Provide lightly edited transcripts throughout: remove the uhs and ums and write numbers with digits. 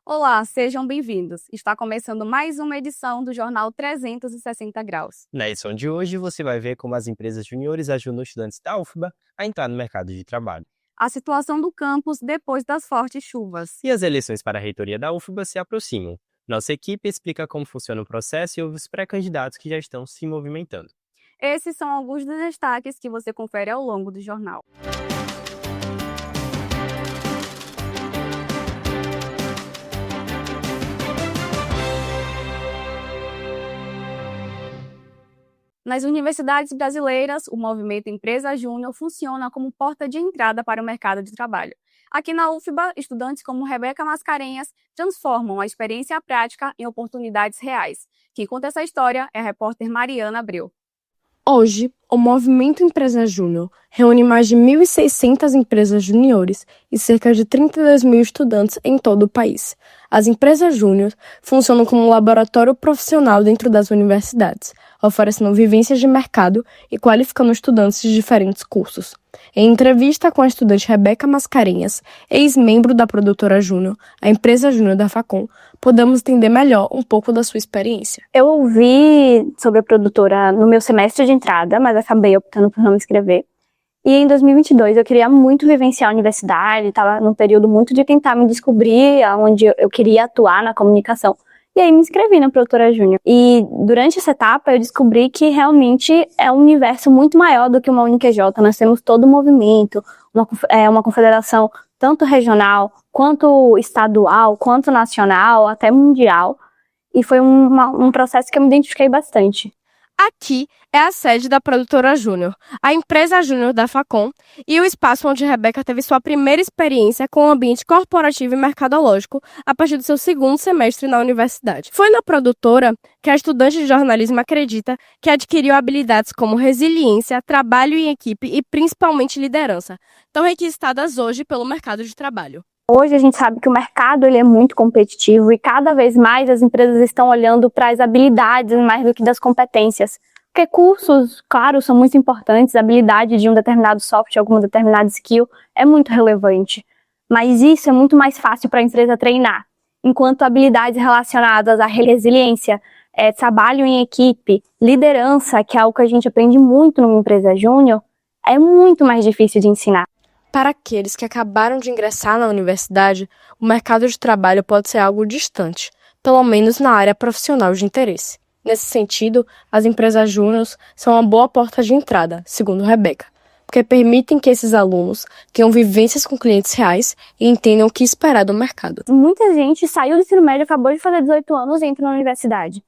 Olá, sejam bem-vindos. Está começando mais uma edição do Jornal 360 Graus. Na edição de hoje, você vai ver como as empresas juniores ajudam estudantes da UFBA a entrar no mercado de trabalho. A situação do campus depois das fortes chuvas. E as eleições para a reitoria da UFBA se aproximam. Nossa equipe explica como funciona o processo e os pré-candidatos que já estão se movimentando. Esses são alguns dos destaques que você confere ao longo do jornal. Nas universidades brasileiras, o movimento Empresa Júnior funciona como porta de entrada para o mercado de trabalho. Aqui na UFBA, estudantes como Rebeca Mascarenhas transformam a experiência prática em oportunidades reais. Quem conta essa história é a repórter Mariana Abreu. Hoje, o Movimento Empresa Júnior reúne mais de 1.600 empresas juniores e cerca de 32 mil estudantes em todo o país. As empresas júnior funcionam como um laboratório profissional dentro das universidades, oferecendo vivências de mercado e qualificando estudantes de diferentes cursos. Em entrevista com a estudante Rebeca Mascarenhas, ex-membro da produtora Júnior, a empresa Júnior da Facom, podemos entender melhor um pouco da sua experiência. Eu ouvi sobre a produtora no meu semestre de entrada, mas acabei optando por não me inscrever. E em 2022 eu queria muito vivenciar a universidade, estava num período muito de tentar me descobrir onde eu queria atuar na comunicação. E aí me inscrevi na produtora Júnior. E durante essa etapa eu descobri que realmente é um universo muito maior do que uma UniQJ. Nós temos todo o movimento, uma confederação tanto regional, quanto estadual, quanto nacional, até mundial. E foi um processo que eu me identifiquei bastante. Aqui é a sede da produtora Júnior, a empresa Júnior da Facom, e o espaço onde Rebeca teve sua primeira experiência com o ambiente corporativo e mercadológico a partir do seu segundo semestre na universidade. Foi na produtora que a estudante de jornalismo acredita que adquiriu habilidades como resiliência, trabalho em equipe e principalmente liderança, tão requisitadas hoje pelo mercado de trabalho. Hoje a gente sabe que o mercado ele é muito competitivo e cada vez mais as empresas estão olhando para as habilidades mais do que das competências. Porque cursos, claro, são muito importantes, a habilidade de um determinado software, alguma determinada skill é muito relevante. Mas isso é muito mais fácil para a empresa treinar. Enquanto habilidades relacionadas à resiliência, trabalho em equipe, liderança, que é algo que a gente aprende muito numa empresa júnior, é muito mais difícil de ensinar. Para aqueles que acabaram de ingressar na universidade, o mercado de trabalho pode ser algo distante, pelo menos na área profissional de interesse. Nesse sentido, as empresas júniores são uma boa porta de entrada, segundo Rebeca, porque permitem que esses alunos tenham vivências com clientes reais e entendam o que esperar do mercado. Muita gente saiu do ensino médio, acabou de fazer 18 anos e entra na universidade.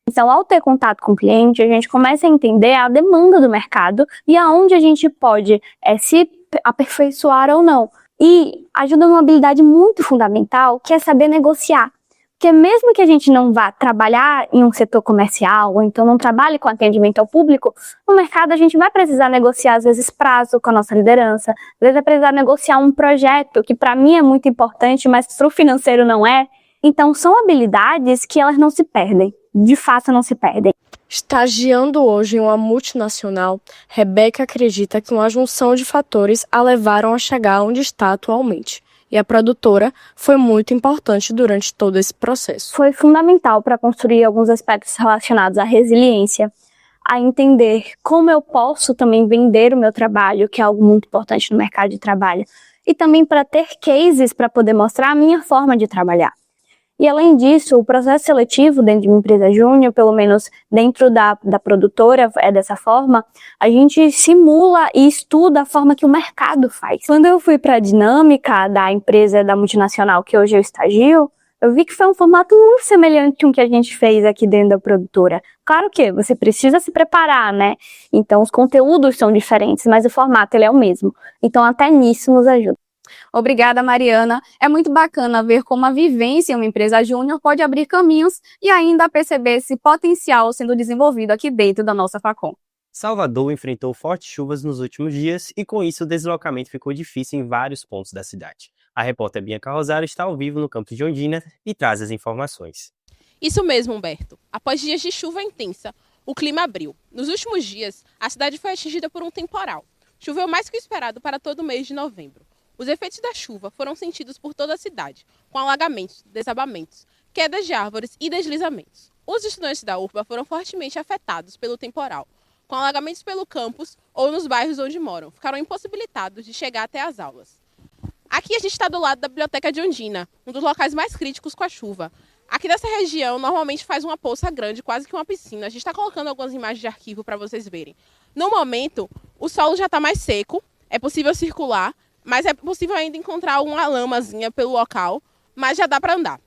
Então, ao ter contato com o cliente, a gente começa a entender a demanda do mercado e aonde a gente pode se aperfeiçoar ou não. E ajuda numa habilidade muito fundamental, que é saber negociar. Porque mesmo que a gente não vá trabalhar em um setor comercial, ou então não trabalhe com atendimento ao público, no mercado a gente vai precisar negociar, às vezes, prazo com a nossa liderança, às vezes vai precisar negociar um projeto, que para mim é muito importante, mas para o financeiro não é. Então, são habilidades que elas não se perdem, de fato não se perdem. Estagiando hoje em uma multinacional, Rebeca acredita que uma junção de fatores a levaram a chegar onde está atualmente. E a produtora foi muito importante durante todo esse processo. Foi fundamental para construir alguns aspectos relacionados à resiliência, a entender como eu posso também vender o meu trabalho, que é algo muito importante no mercado de trabalho, e também para ter cases para poder mostrar a minha forma de trabalhar. E além disso, o processo seletivo dentro de uma empresa júnior, pelo menos dentro da produtora, é dessa forma, a gente simula e estuda a forma que o mercado faz. Quando eu fui para a dinâmica da empresa da multinacional que hoje eu estagio, eu vi que foi um formato muito semelhante com o que a gente fez aqui dentro da produtora. Claro que você precisa se preparar, né? Então os conteúdos são diferentes, mas o formato ele é o mesmo. Então até nisso nos ajuda. Obrigada, Mariana. É muito bacana ver como a vivência em uma empresa júnior pode abrir caminhos e ainda perceber esse potencial sendo desenvolvido aqui dentro da nossa Facom. Salvador enfrentou fortes chuvas nos últimos dias e com isso o deslocamento ficou difícil em vários pontos da cidade. A repórter Bianca Rosário está ao vivo no campus de Ondina e traz as informações. Isso mesmo, Humberto. Após dias de chuva intensa, o clima abriu. Nos últimos dias, a cidade foi atingida por um temporal. Choveu mais que o esperado para todo o mês de novembro. Os efeitos da chuva foram sentidos por toda a cidade, com alagamentos, desabamentos, quedas de árvores e deslizamentos. Os estudantes da UFBA foram fortemente afetados pelo temporal, com alagamentos pelo campus ou nos bairros onde moram. Ficaram impossibilitados de chegar até as aulas. Aqui a gente está do lado da Biblioteca de Ondina, um dos locais mais críticos com a chuva. Aqui nessa região, normalmente faz uma poça grande, quase que uma piscina. A gente está colocando algumas imagens de arquivo para vocês verem. No momento, o solo já está mais seco, é possível circular, mas é possível ainda encontrar uma lamazinha pelo local, mas já dá para andar.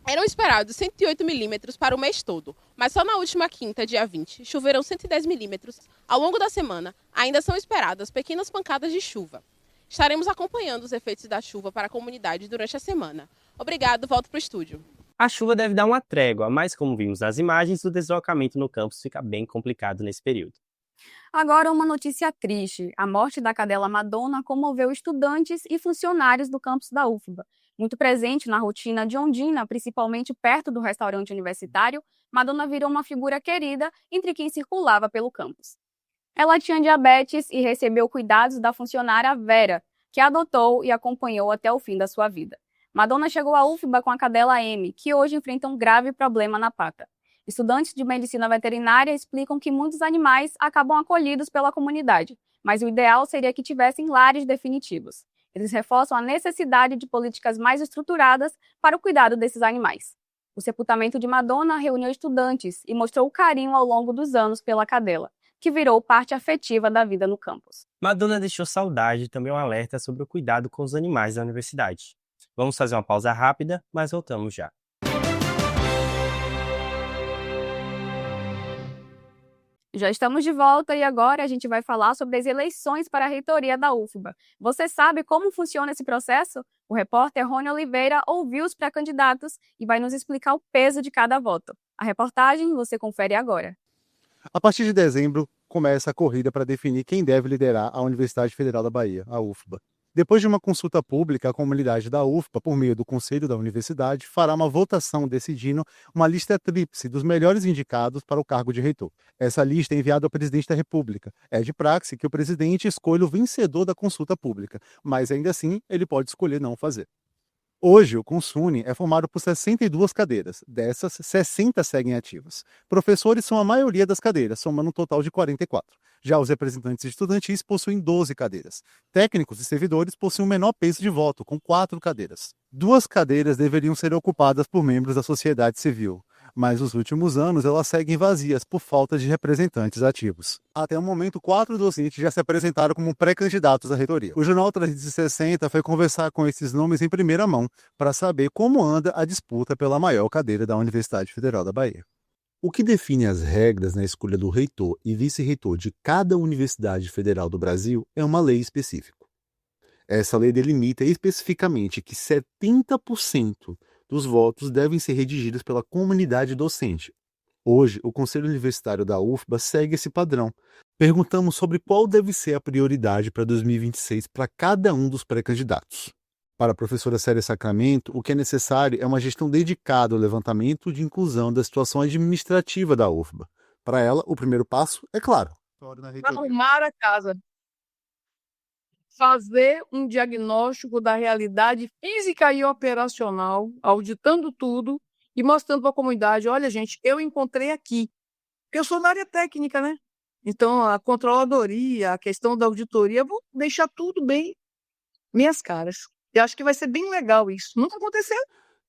Eram esperados 108 milímetros para o mês todo, mas só na última quinta, dia 20, choveram 110 milímetros. Ao longo da semana, ainda são esperadas pequenas pancadas de chuva. Estaremos acompanhando os efeitos da chuva para a comunidade durante a semana. Obrigado, volto para o estúdio. A chuva deve dar uma trégua, mas como vimos nas imagens, o deslocamento no campus fica bem complicado nesse período. Agora, uma notícia triste. A morte da cadela Madonna comoveu estudantes e funcionários do campus da UFBA. Muito presente na rotina de Ondina, principalmente perto do restaurante universitário, Madonna virou uma figura querida entre quem circulava pelo campus. Ela tinha diabetes e recebeu cuidados da funcionária Vera, que a adotou e acompanhou até o fim da sua vida. Madonna chegou à UFBA com a cadela M, que hoje enfrenta um grave problema na pata. Estudantes de medicina veterinária explicam que muitos animais acabam acolhidos pela comunidade, mas o ideal seria que tivessem lares definitivos. Eles reforçam a necessidade de políticas mais estruturadas para o cuidado desses animais. O sepultamento de Madonna reuniu estudantes e mostrou o carinho ao longo dos anos pela cadela, que virou parte afetiva da vida no campus. Madonna deixou saudade e também um alerta sobre o cuidado com os animais da universidade. Vamos fazer uma pausa rápida, mas voltamos já. Já estamos de volta e agora a gente vai falar sobre as eleições para a reitoria da UFBA. Você sabe como funciona esse processo? O repórter Rony Oliveira ouviu os pré-candidatos e vai nos explicar o peso de cada voto. A reportagem você confere agora. A partir de dezembro, começa a corrida para definir quem deve liderar a Universidade Federal da Bahia, a UFBA. Depois de uma consulta pública, a comunidade da UFBA, por meio do Conselho da Universidade, fará uma votação decidindo uma lista tríplice dos melhores indicados para o cargo de reitor. Essa lista é enviada ao presidente da República. É de praxe que o presidente escolha o vencedor da consulta pública, mas ainda assim ele pode escolher não fazer. Hoje, o Consune é formado por 62 cadeiras, dessas, 60 seguem ativas. Professores são a maioria das cadeiras, somando um total de 44. Já os representantes estudantis possuem 12 cadeiras. Técnicos e servidores possuem um menor peso de voto, com 4 cadeiras. 2 cadeiras deveriam ser ocupadas por membros da sociedade civil, mas nos últimos anos elas seguem vazias por falta de representantes ativos. Até o momento, 4 docentes já se apresentaram como pré-candidatos à reitoria. O Jornal 360 foi conversar com esses nomes em primeira mão para saber como anda a disputa pela maior cadeira da Universidade Federal da Bahia. O que define as regras na escolha do reitor e vice-reitor de cada Universidade Federal do Brasil é uma lei específica. Essa lei delimita especificamente que 70% dos votos devem ser redigidos pela comunidade docente. Hoje, o Conselho Universitário da UFBA segue esse padrão. Perguntamos sobre qual deve ser a prioridade para 2026 para cada um dos pré-candidatos. Para a professora Célia Sacramento, o que é necessário é uma gestão dedicada ao levantamento de inclusão da situação administrativa da UFBA. Para ela, o primeiro passo é claro. Arrumar a casa. Fazer um diagnóstico da realidade física e operacional, auditando tudo e mostrando para a comunidade, olha gente, eu encontrei aqui. Porque eu sou na área técnica, né? Então a controladoria, a questão da auditoria, vou deixar tudo bem minhas caras. E acho que vai ser bem legal isso. Nunca aconteceu.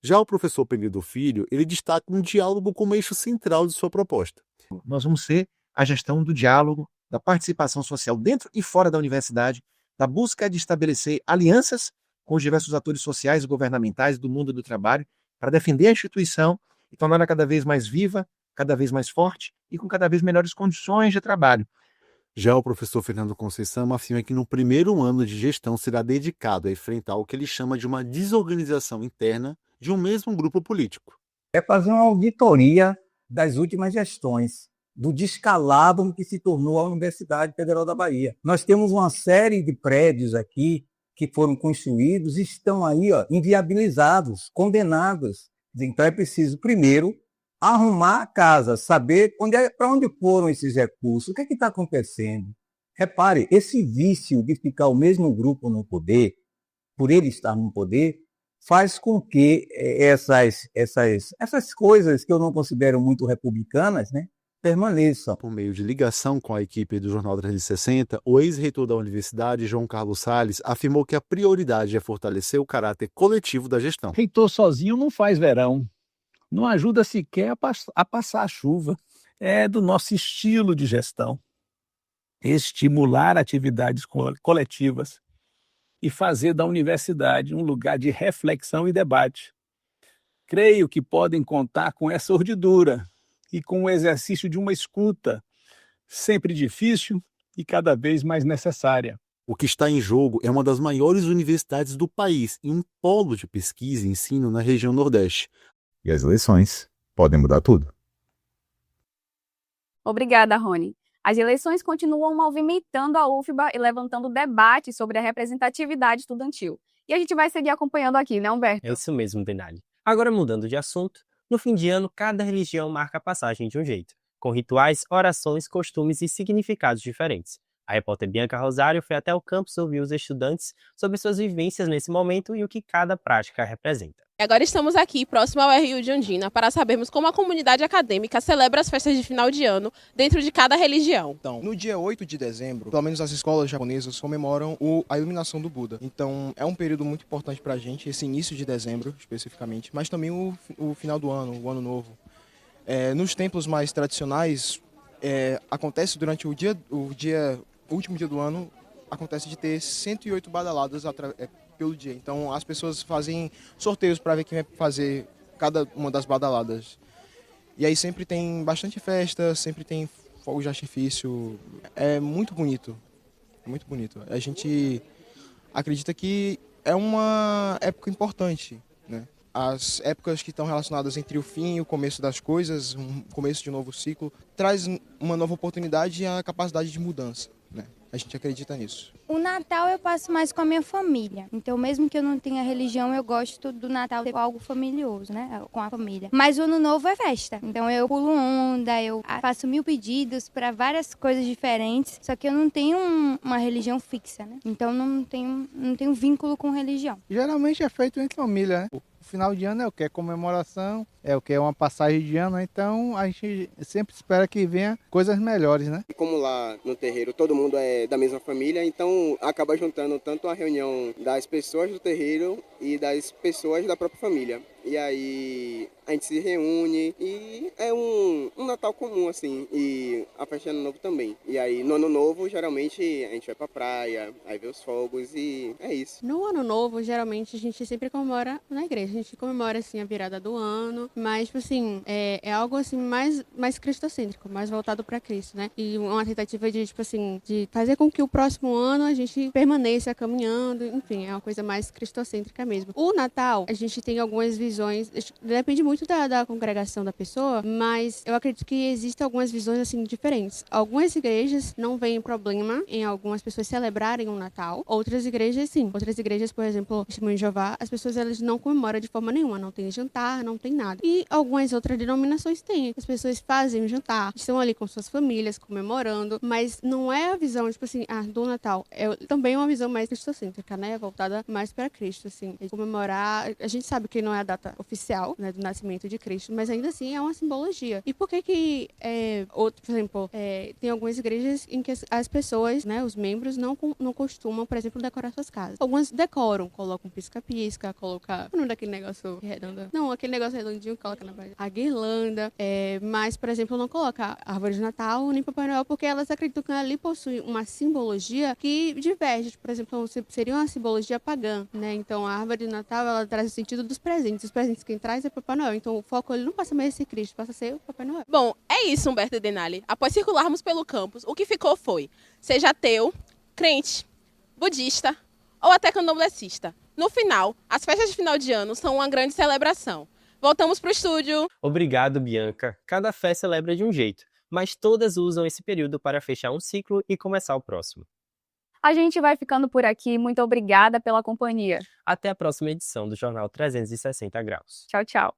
Já o professor Penido Filho, ele destaca um diálogo como eixo central de sua proposta. Nós vamos ser a gestão do diálogo, da participação social dentro e fora da universidade, da busca de estabelecer alianças com os diversos atores sociais e governamentais do mundo do trabalho para defender a instituição e torná-la cada vez mais viva, cada vez mais forte e com cada vez melhores condições de trabalho. Já o professor Fernando Conceição afirma que no primeiro ano de gestão será dedicado a enfrentar o que ele chama de uma desorganização interna de um mesmo grupo político. É fazer uma auditoria das últimas gestões, do descalabro que se tornou a Universidade Federal da Bahia. Nós temos uma série de prédios aqui que foram construídos e estão aí inviabilizados, condenados. Então é preciso, primeiro, arrumar a casa, saber para onde foram esses recursos, o que está acontecendo. Repare, esse vício de ficar o mesmo grupo no poder por ele estar no poder, faz com que essas coisas que eu não considero muito republicanas, né, permaneçam. Por meio de ligação com a equipe do Jornal 360, o ex-reitor da universidade, João Carlos Salles, afirmou que a prioridade é fortalecer o caráter coletivo da gestão. Reitor sozinho não faz verão, não ajuda sequer a passar a chuva. É do nosso estilo de gestão. Estimular atividades coletivas e fazer da universidade um lugar de reflexão e debate. Creio que podem contar com essa urdidura e com o exercício de uma escuta, sempre difícil e cada vez mais necessária. O que está em jogo é uma das maiores universidades do país e um polo de pesquisa e ensino na região Nordeste. E as eleições podem mudar tudo. Obrigada, Rony. As eleições continuam movimentando a UFBA e levantando debates sobre a representatividade estudantil. E a gente vai seguir acompanhando aqui, né, Humberto? É isso mesmo, Denali. Agora, mudando de assunto, no fim de ano, cada religião marca a passagem de um jeito, com rituais, orações, costumes e significados diferentes. A repórter Bianca Rosário foi até o campus ouvir os estudantes sobre suas vivências nesse momento e o que cada prática representa. Agora estamos aqui, próximo ao RU de Ondina, para sabermos como a comunidade acadêmica celebra as festas de final de ano dentro de cada religião. Então, no dia 8 de dezembro, pelo menos as escolas japonesas comemoram a iluminação do Buda. Então, é um período muito importante para a gente, esse início de dezembro, especificamente, mas também o final do ano, o ano novo. Nos templos mais tradicionais, acontece durante o último dia do ano, acontece de ter 108 badaladas pelo dia. Então as pessoas fazem sorteios para ver quem vai fazer cada uma das badaladas. E aí sempre tem bastante festa, sempre tem fogo de artifício. É muito bonito. É muito bonito. A gente acredita que é uma época importante, né? As épocas que estão relacionadas entre o fim e o começo das coisas, um começo de um novo ciclo, traz uma nova oportunidade e a capacidade de mudança, né? A gente acredita nisso. O Natal eu passo mais com a minha família. Então, mesmo que eu não tenha religião, eu gosto do Natal ter algo familioso, né? Com a família. Mas o Ano Novo é festa. Então, eu pulo onda, eu faço 1000 pedidos para várias coisas diferentes. Só que eu não tenho uma religião fixa, né? Então, não tenho vínculo com religião. Geralmente é feito entre família, né? O final de ano é o que? É comemoração, é o que? É uma passagem de ano, então a gente sempre espera que venha coisas melhores, né? Como lá no terreiro todo mundo é da mesma família, então acaba juntando tanto a reunião das pessoas do terreiro e das pessoas da própria família. E aí a gente se reúne e é um Natal comum, assim, e a festa de Ano Novo também. E aí no Ano Novo, geralmente, a gente vai pra praia, aí vê os fogos e é isso. No Ano Novo, geralmente, a gente sempre comemora na igreja. A gente comemora, assim, a virada do ano, mas, tipo assim, é algo, assim, mais cristocêntrico, mais voltado pra Cristo, né? E uma tentativa de, tipo assim, de fazer com que o próximo ano a gente permaneça caminhando, enfim, é uma coisa mais cristocêntrica mesmo. O Natal, a gente tem algumas visões, depende muito da congregação da pessoa, mas eu acredito que existem algumas visões assim diferentes. Algumas igrejas não veem problema em algumas pessoas celebrarem o Natal, outras igrejas sim. Outras igrejas, por exemplo, o Testemunho de Jeová, as pessoas elas não comemoram de forma nenhuma, não tem jantar, não tem nada. E algumas outras denominações têm. As pessoas fazem o jantar, estão ali com suas famílias comemorando, mas não é a visão tipo assim, do Natal. É também uma visão mais cristocêntrica, né, voltada mais para Cristo, assim. Comemorar, a gente sabe que não é a data oficial, né, do nascimento de Cristo, mas ainda assim é uma simbologia. E por que por exemplo, tem algumas igrejas em que as pessoas, né, os membros não costumam, por exemplo, decorar suas casas. Algumas decoram, colocam pisca-pisca, colocam, não daquele negócio redondo, não, aquele negócio redondinho que coloca na parede, a guirlanda, mas, por exemplo, não coloca árvore de Natal nem Papai Noel, porque elas acreditam que ali possui uma simbologia que diverge, por exemplo, seria uma simbologia pagã, né, então a árvore de Natal, ela traz o sentido dos presentes. Os presentes quem traz é Papai Noel. Então o foco ele não passa mais a ser Cristo, passa a ser o Papai Noel. Bom, é isso, Humberto e Denali. Após circularmos pelo campus, o que ficou foi, seja ateu, crente, budista ou até candomblessista. No final, as festas de final de ano são uma grande celebração. Voltamos pro estúdio. Obrigado, Bianca. Cada fé celebra de um jeito, mas todas usam esse período para fechar um ciclo e começar o próximo. A gente vai ficando por aqui. Muito obrigada pela companhia. Até a próxima edição do Jornal 360 Graus. Tchau, tchau.